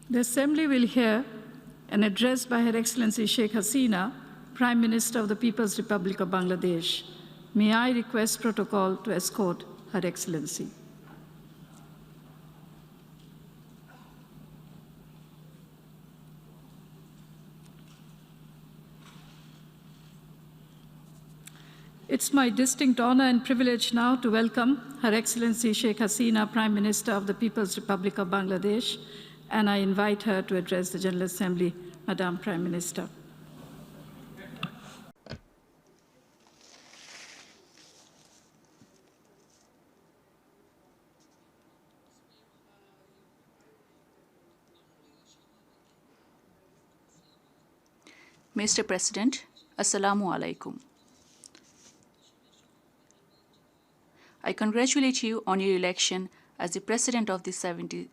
The Assembly will hear an address by Her Excellency Sheikh Hasina, Prime Minister of the People's Republic of Bangladesh. May I request protocol to escort Her Excellency. It's my distinct honor and privilege now to welcome Her Excellency Sheikh Hasina, Prime Minister of the People's Republic of Bangladesh, and I invite her to address the General Assembly. Madam Prime Minister. Mr. President, Assalamu alaikum. I congratulate you on your election as the President of the 76th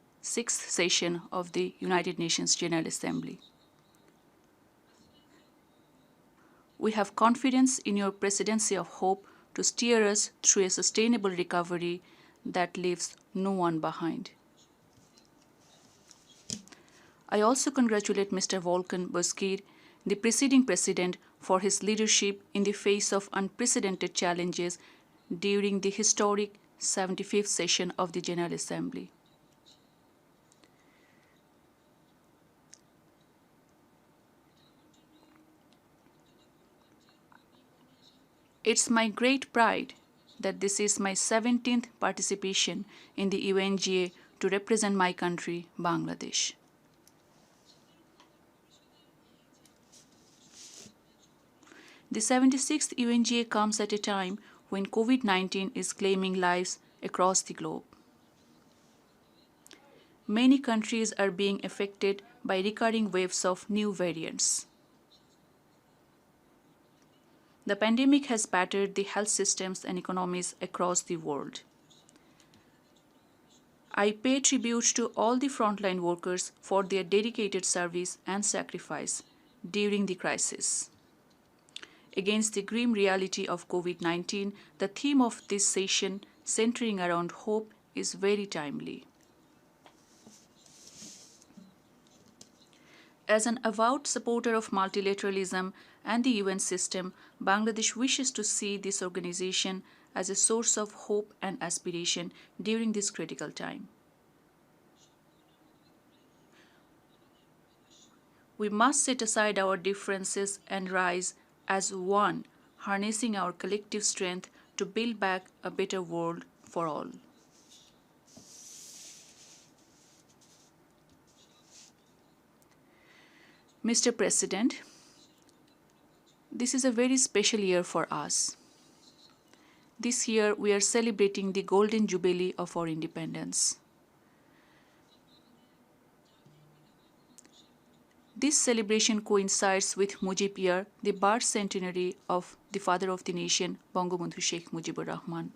session of the United Nations General Assembly. We have confidence in your presidency of hope to steer us through a sustainable recovery that leaves no one behind. I also congratulate Mr. Volkan Bozkir, the preceding president, for his leadership in the face of unprecedented challenges during the historic 75th session of the General Assembly. It's my great pride that this is my 17th participation in the UNGA to represent my country, Bangladesh. The 76th UNGA comes at a time when COVID-19 is claiming lives across the globe. Many countries are being affected by recurring waves of new variants. The pandemic has battered the health systems and economies across the world. I pay tribute to all the frontline workers for their dedicated service and sacrifice during the crisis. Against the grim reality of COVID-19, the theme of this session, centering around hope, is very timely. As an avowed supporter of multilateralism and the UN system, Bangladesh wishes to see this organization as a source of hope and aspiration during this critical time. We must set aside our differences and rise as one, harnessing our collective strength to build back a better world for all. Mr. President, this is a very special year for us. This year we are celebrating the Golden Jubilee of our independence. This celebration coincides with Mujib Year, the birth centenary of the father of the nation, Bangabandhu Sheikh Mujibur Rahman.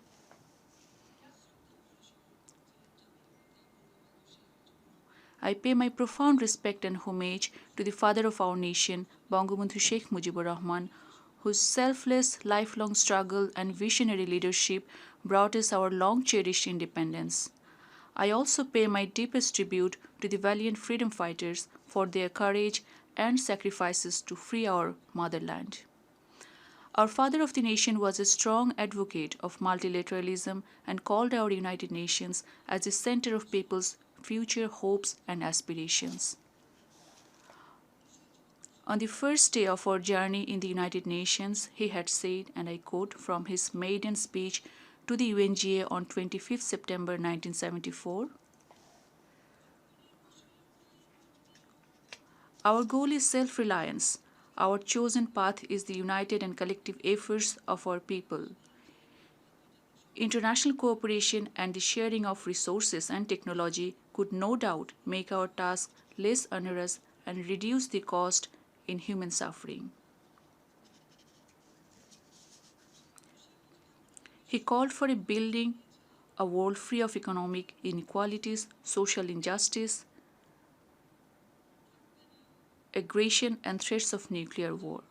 I pay my profound respect and homage to the father of our nation, Bangabandhu Sheikh Mujibur Rahman, whose selfless, lifelong struggle and visionary leadership brought us our long-cherished independence. I also pay my deepest tribute to the valiant freedom fighters for their courage and sacrifices to free our motherland. Our father of the nation was a strong advocate of multilateralism and called our United Nations as the center of people's future hopes and aspirations. On the first day of our journey in the United Nations, he had said, and I quote from his maiden speech to the UNGA on 25th September 1974, "Our goal is self-reliance. Our chosen path is the united and collective efforts of our people. International cooperation and the sharing of resources and technology could no doubt make our task less onerous and reduce the cost in human suffering." He called for building a world free of economic inequalities, social injustice, aggression, and threats of nuclear war.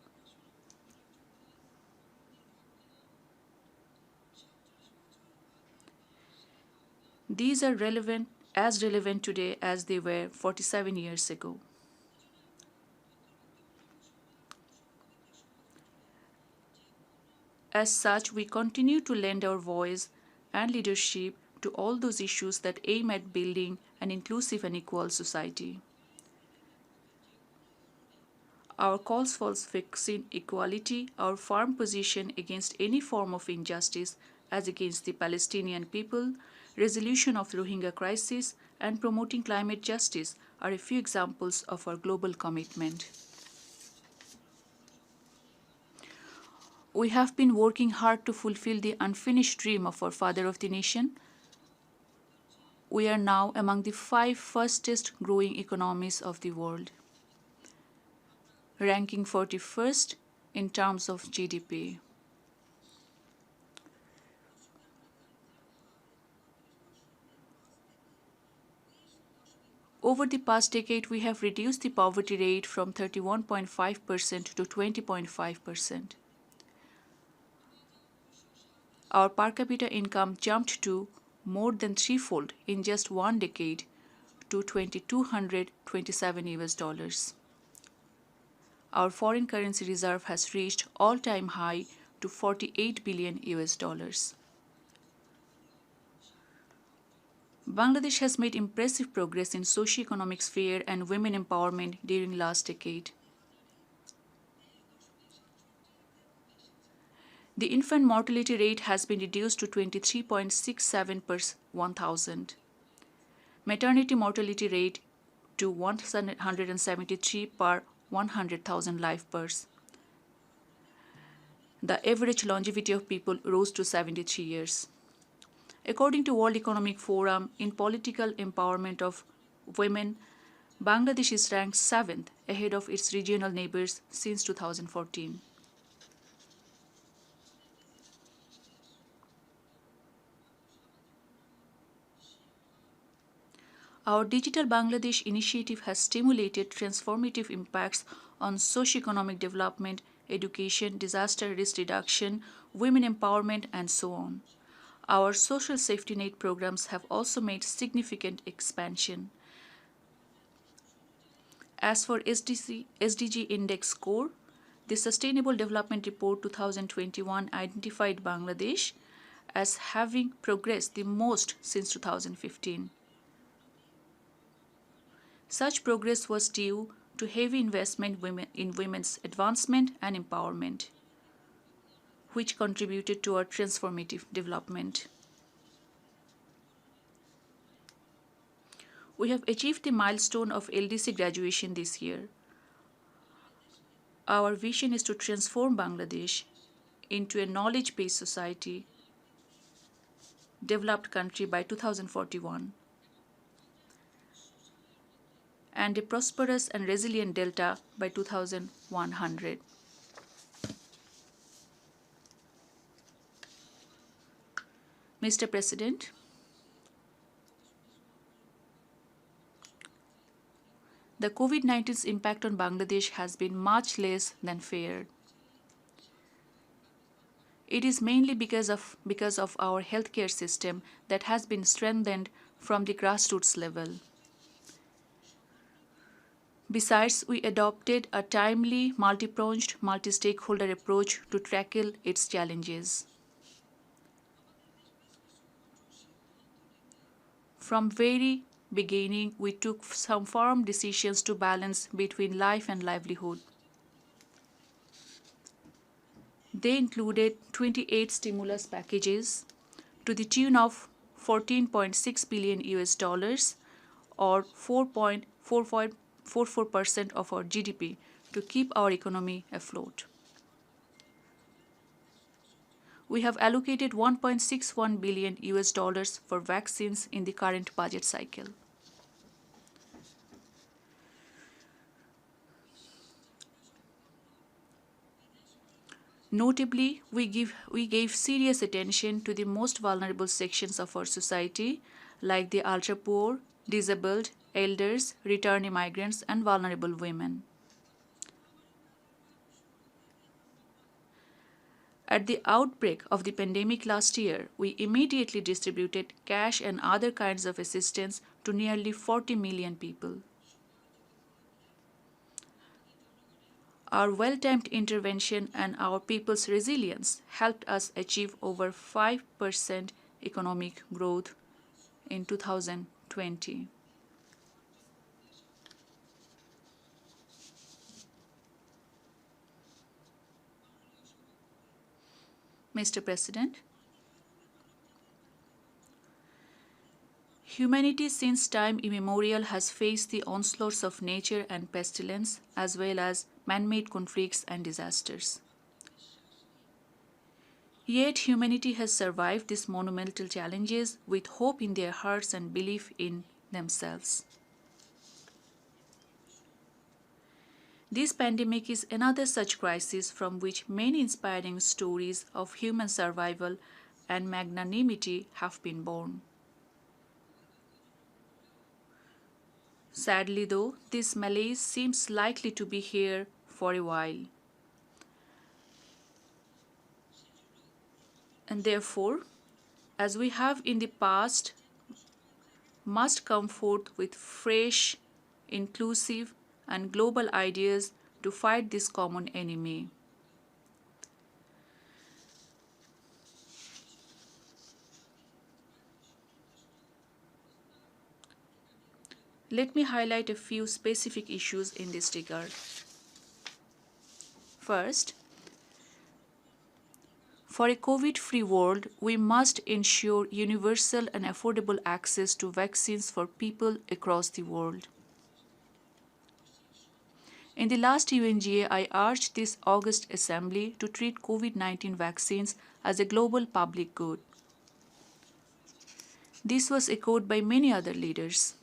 These are relevant as relevant today as they were 47 years ago. As such, we continue to lend our voice and leadership to all those issues that aim at building an inclusive and equal society. Our calls for fixing equality, our firm position against any form of injustice as against the Palestinian people, resolution of the Rohingya crisis, and promoting climate justice are a few examples of our global commitment. We have been working hard to fulfill the unfinished dream of our father of the nation. We are now among the 5 fastest growing economies of the world, ranking 41st in terms of GDP. Over the past decade, we have reduced the poverty rate from 31.5% to 20.5%. Our per capita income jumped to more than threefold in just one decade to $2,227 US. Our foreign currency reserve has reached all-time high to 48 billion US dollars. Bangladesh has made impressive progress in socio-economic sphere and women empowerment during last decade. The infant mortality rate has been reduced to 23.67 per 1,000. Maternity mortality rate to 173 per 100,000 live births. The average longevity of people rose to 73 years. According to World Economic Forum, in political empowerment of women, Bangladesh is ranked 7th ahead of its regional neighbors since 2014. Our Digital Bangladesh initiative has stimulated transformative impacts on socio-economic development, education, disaster risk reduction, women empowerment, and so on. Our social safety net programs have also made significant expansion. As for SDG Index score, the Sustainable Development Report 2021 identified Bangladesh as having progressed the most since 2015. Such progress was due to heavy investment in women's advancement and empowerment, which contributed to our transformative development. We have achieved the milestone of LDC graduation this year. Our vision is to transform Bangladesh into a knowledge-based society, developed country by 2041, and a prosperous and resilient Delta by 2100. Mr. President, the COVID-19's impact on Bangladesh has been much less than feared. It is mainly because of our healthcare system that has been strengthened from the grassroots level. Besides, we adopted a timely, multi-pronged, multi-stakeholder approach to tackle its challenges. From very beginning, we took some firm decisions to balance between life and livelihood. They included 28 stimulus packages to the tune of 14.6 billion US dollars or 4.44% of our GDP to keep our economy afloat. We have allocated 1.61 billion US dollars for vaccines in the current budget cycle. Notably, we gave serious attention to the most vulnerable sections of our society, like the ultra-poor, disabled, elders, returnee migrants, and vulnerable women. At the outbreak of the pandemic last year, we immediately distributed cash and other kinds of assistance to nearly 40 million people. Our well-timed intervention and our people's resilience helped us achieve over 5% economic growth in 2020. Mr. President, humanity since time immemorial has faced the onslaughts of nature and pestilence, as well as man-made conflicts and disasters. Yet humanity has survived these monumental challenges with hope in their hearts and belief in themselves. This pandemic is another such crisis from which many inspiring stories of human survival and magnanimity have been born. Sadly, though, this malaise seems likely to be here for a while. And therefore, as we have in the past, must come forth with fresh, inclusive, and global ideas to fight this common enemy. Let me highlight a few specific issues in this regard. First, for a COVID-free world, we must ensure universal and affordable access to vaccines for people across the world. In the last UNGA, I urged this August Assembly to treat COVID-19 vaccines as a global public good. This was echoed by many other leaders.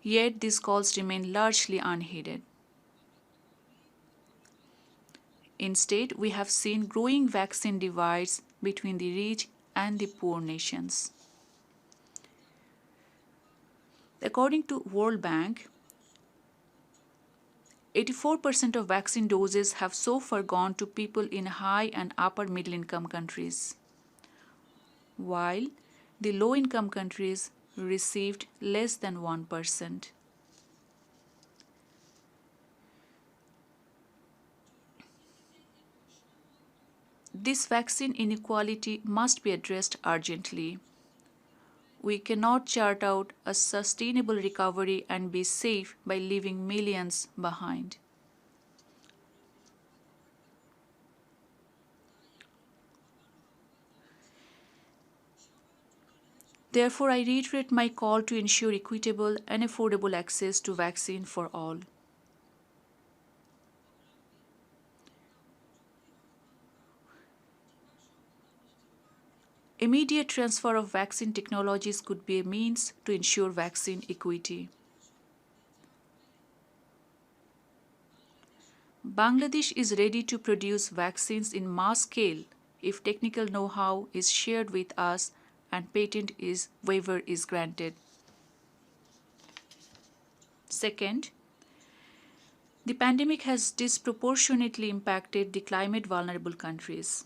Yet these calls remain largely unheeded. Instead, we have seen growing vaccine divides between the rich and the poor nations. According to World Bank, 84% of vaccine doses have so far gone to people in high and upper middle income countries, while the low income countries received less than 1%. This vaccine inequality must be addressed urgently. We cannot chart out a sustainable recovery and be safe by leaving millions behind. Therefore, I reiterate my call to ensure equitable and affordable access to vaccine for all. Immediate transfer of vaccine technologies could be a means to ensure vaccine equity. Bangladesh is ready to produce vaccines in mass scale if technical know-how is shared with us and patent waiver is granted. Second, the pandemic has disproportionately impacted the climate vulnerable countries.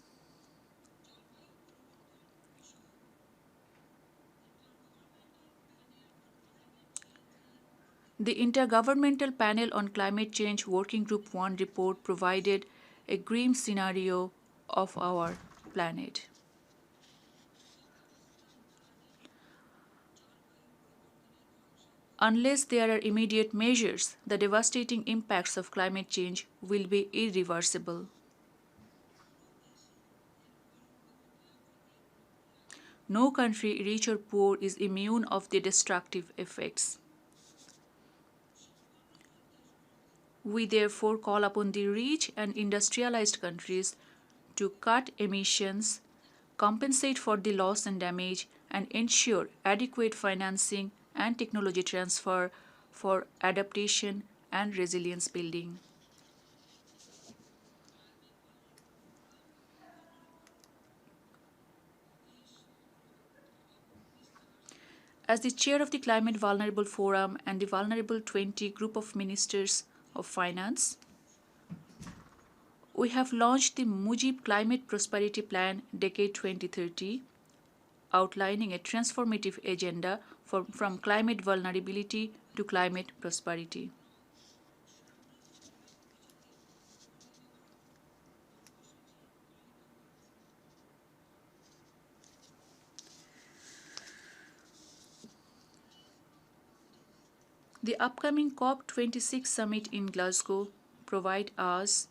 The Intergovernmental Panel on Climate Change Working Group 1 report provided a grim scenario of our planet. Unless there are immediate measures, the devastating impacts of climate change will be irreversible. No country, rich or poor, is immune of the destructive effects. We therefore call upon the rich and industrialized countries to cut emissions, compensate for the loss and damage, and ensure adequate financing and technology transfer for adaptation and resilience building. As the chair of the Climate Vulnerable Forum and the Vulnerable 20 Group of Ministers of Finance, we have launched the Mujib Climate Prosperity Plan Decade 2030, outlining a transformative agenda from climate vulnerability to climate prosperity. The upcoming COP26 summit in Glasgow provide us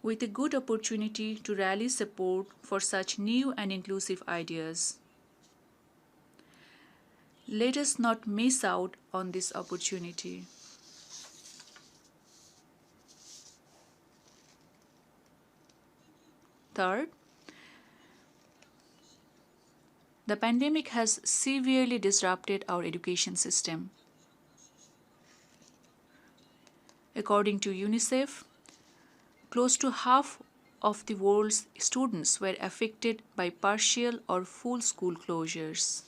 with a good opportunity to rally support for such new and inclusive ideas. Let us not miss out on this opportunity. Third, the pandemic has severely disrupted our education system. According to UNICEF, close to half of the world's students were affected by partial or full school closures.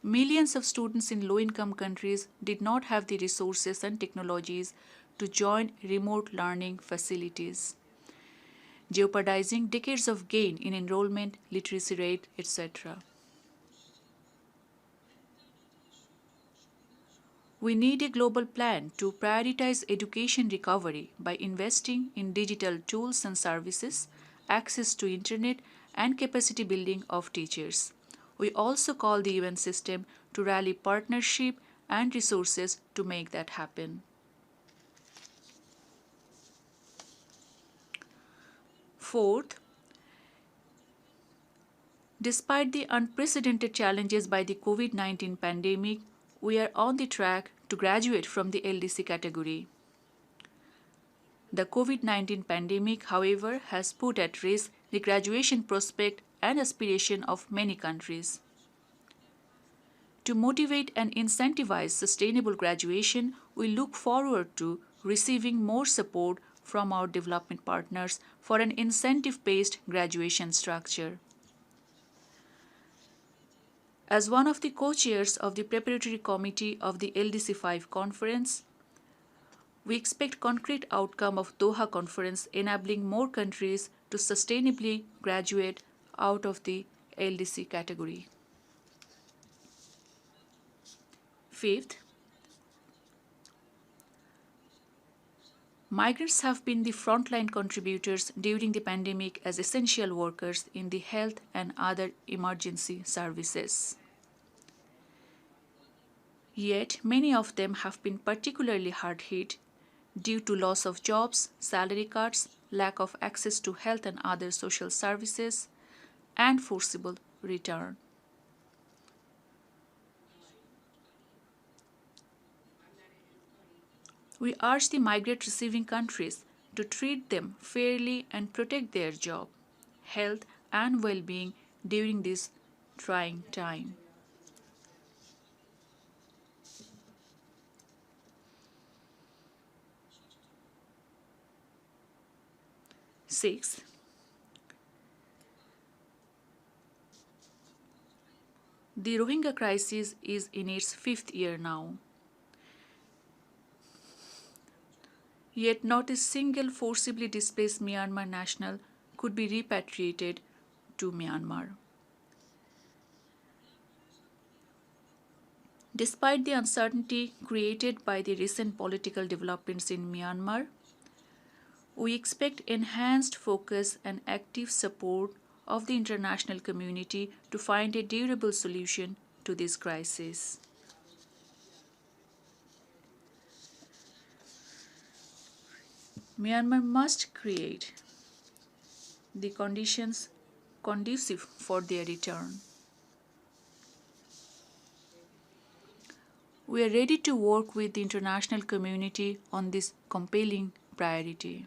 Millions of students in low income countries did not have the resources and technologies to join remote learning facilities, jeopardizing decades of gain in enrollment, literacy rate, etc. We need a global plan to prioritize education recovery by investing in digital tools and services, access to internet, and capacity building of teachers. We also call the UN system to rally partnership and resources to make that happen. Fourth, despite the unprecedented challenges by the COVID-19 pandemic, we are on the track to graduate from the LDC category. The COVID-19 pandemic, however, has put at risk the graduation prospect and aspiration of many countries. To motivate and incentivize sustainable graduation, we look forward to receiving more support from our development partners for an incentive-based graduation structure. As one of the co-chairs of the preparatory committee of the LDC 5 conference, we expect concrete outcome of Doha conference enabling more countries to sustainably graduate out of the LDC category. Fifth, migrants have been the frontline contributors during the pandemic as essential workers in the health and other emergency services. Yet, many of them have been particularly hard hit due to loss of jobs, salary cuts, lack of access to health and other social services, and forcible return. We urge the migrant receiving countries to treat them fairly and protect their job, health, and well being during this trying time. Sixth, the Rohingya crisis is in its fifth year now. Yet not a single forcibly displaced Myanmar national could be repatriated to Myanmar. Despite the uncertainty created by the recent political developments in Myanmar, we expect enhanced focus and active support of the international community to find a durable solution to this crisis. Myanmar must create the conditions conducive for their return. We are ready to work with the international community on this compelling priority.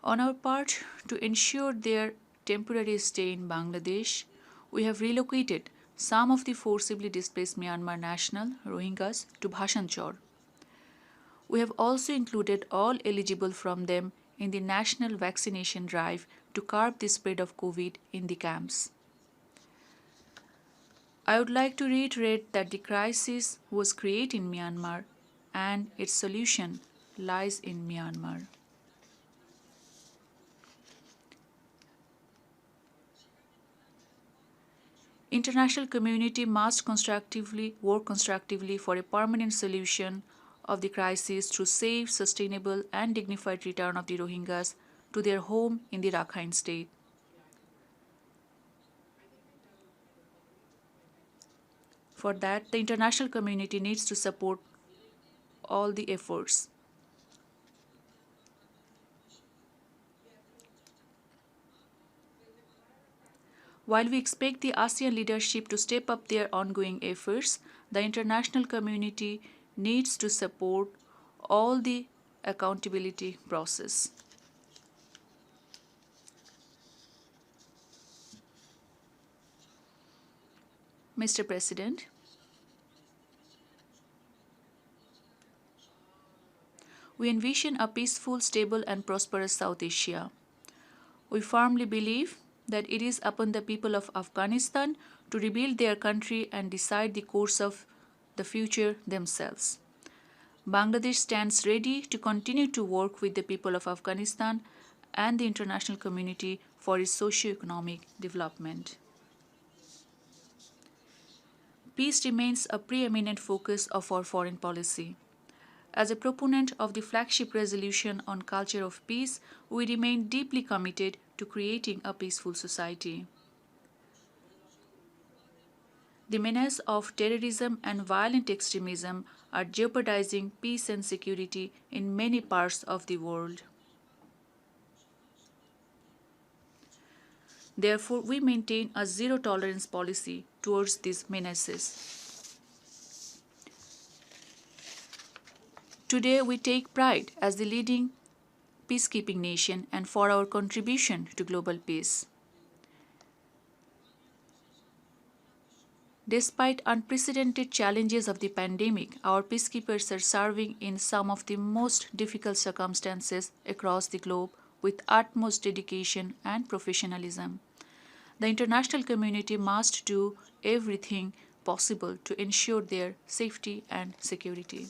On our part, to ensure their temporary stay in Bangladesh, we have relocated some of the forcibly displaced Myanmar national Rohingyas to Bhasanchar. We have also included all eligible from them in the national vaccination drive to curb the spread of COVID in the camps. I would like to reiterate that the crisis was created in Myanmar and its solution lies in Myanmar. International community must work constructively for a permanent solution of the crisis through safe, sustainable and dignified return of the Rohingyas to their home in the Rakhine state. For that, the international community needs to support all the efforts. While we expect the ASEAN leadership to step up their ongoing efforts, the international community needs to support all the accountability process. Mr. President, we envision a peaceful, stable, and prosperous South Asia. We firmly believe that it is upon the people of Afghanistan to rebuild their country and decide the course of the future themselves. Bangladesh stands ready to continue to work with the people of Afghanistan and the international community for its socio-economic development. Peace remains a preeminent focus of our foreign policy. As a proponent of the flagship resolution on culture of peace, we remain deeply committed to creating a peaceful society. The menace of terrorism and violent extremism are jeopardizing peace and security in many parts of the world. Therefore, we maintain a zero tolerance policy towards these menaces. Today, we take pride as the leading peacekeeping nation and for our contribution to global peace. Despite unprecedented challenges of the pandemic, our peacekeepers are serving in some of the most difficult circumstances across the globe with utmost dedication and professionalism. The international community must do everything possible to ensure their safety and security.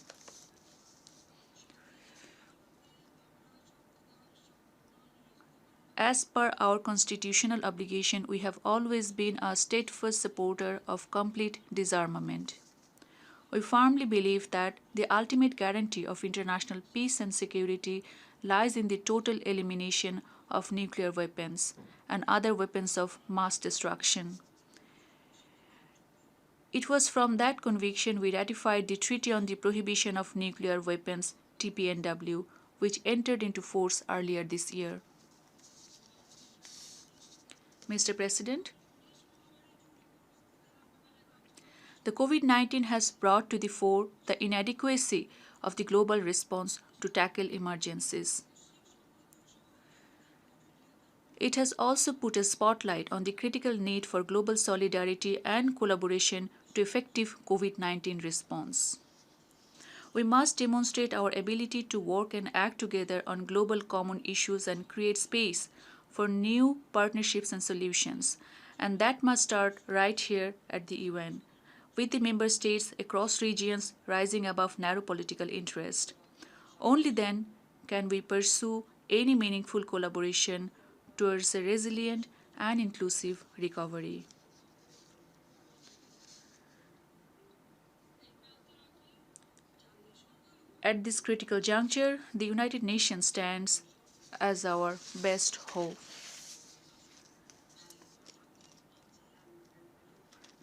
As per our constitutional obligation, we have always been a steadfast supporter of complete disarmament. We firmly believe that the ultimate guarantee of international peace and security lies in the total elimination of nuclear weapons and other weapons of mass destruction. It was from that conviction we ratified the Treaty on the Prohibition of Nuclear Weapons, TPNW, which entered into force earlier this year. Mr. President, the COVID-19 has brought to the fore the inadequacy of the global response to tackle emergencies. It has also put a spotlight on the critical need for global solidarity and collaboration to effective COVID-19 response. We must demonstrate our ability to work and act together on global common issues and create space for new partnerships and solutions, and that must start right here at the UN, with the member states across regions rising above narrow political interest. Only then can we pursue any meaningful collaboration towards a resilient and inclusive recovery. At this critical juncture, the United Nations stands as our best hope.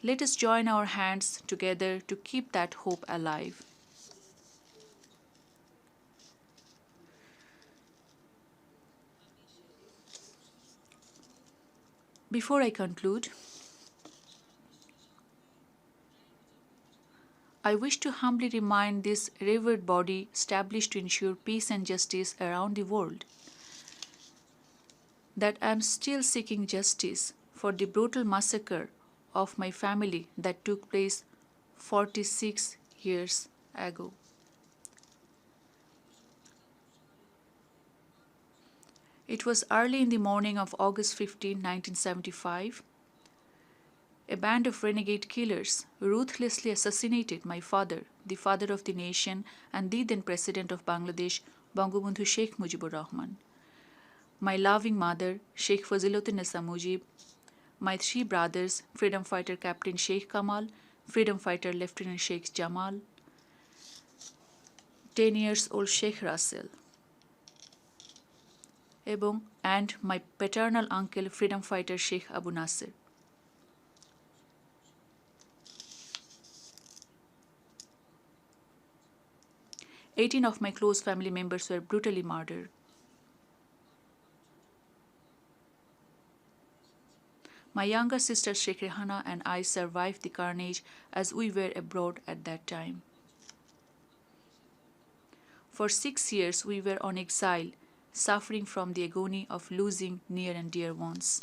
Let us join our hands together to keep that hope alive. Before I conclude, I wish to humbly remind this revered body established to ensure peace and justice around the world that I am still seeking justice for the brutal massacre of my family that took place 46 years ago. It was early in the morning of August 15, 1975. A band of renegade killers ruthlessly assassinated my father, the father of the nation and the then President of Bangladesh, Bangabandhu Sheikh Mujibur Rahman. My loving mother, Sheikh Faziluddinessa Mujib, my three brothers, freedom fighter Captain Sheikh Kamal, freedom fighter Lieutenant Sheikh Jamal, 10 years old Sheikh Russell, and my paternal uncle, freedom fighter Sheikh Abu Nasir. Eighteen of my close family members were brutally murdered. My younger sister Sheikh Rehana and I survived the carnage as we were abroad at that time. For 6 years we were on exile, suffering from the agony of losing near and dear ones.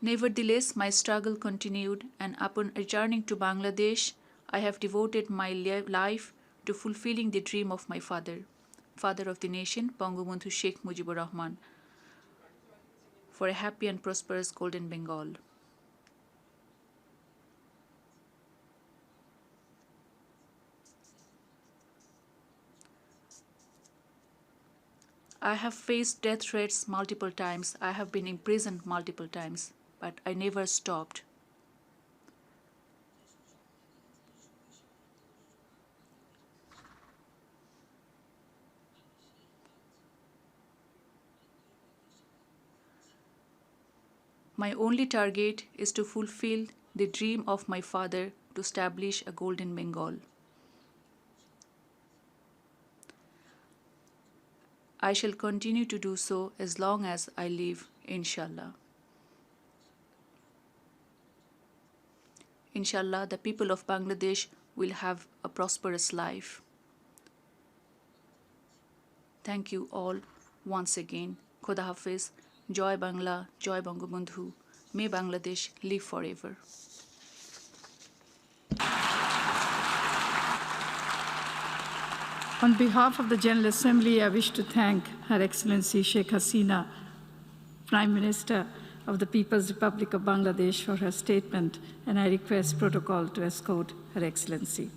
Nevertheless, my struggle continued, and upon returning to Bangladesh, I have devoted my life to fulfilling the dream of my father, father of the nation, Bangabandhu Sheikh Mujibur Rahman, for a happy and prosperous Golden Bengal. I have faced death threats multiple times. I have been imprisoned multiple times, but I never stopped. My only target is to fulfill the dream of my father to establish a Golden Bengal. I shall continue to do so as long as I live, inshallah. Inshallah, the people of Bangladesh will have a prosperous life. Thank you all once again. Khoda Hafiz. Joy Bangla, Joy Bangabandhu. May Bangladesh live forever. On behalf of the General Assembly, I wish to thank Her Excellency Sheikh Hasina, Prime Minister of the People's Republic of Bangladesh, for her statement, and I request protocol to escort Her Excellency.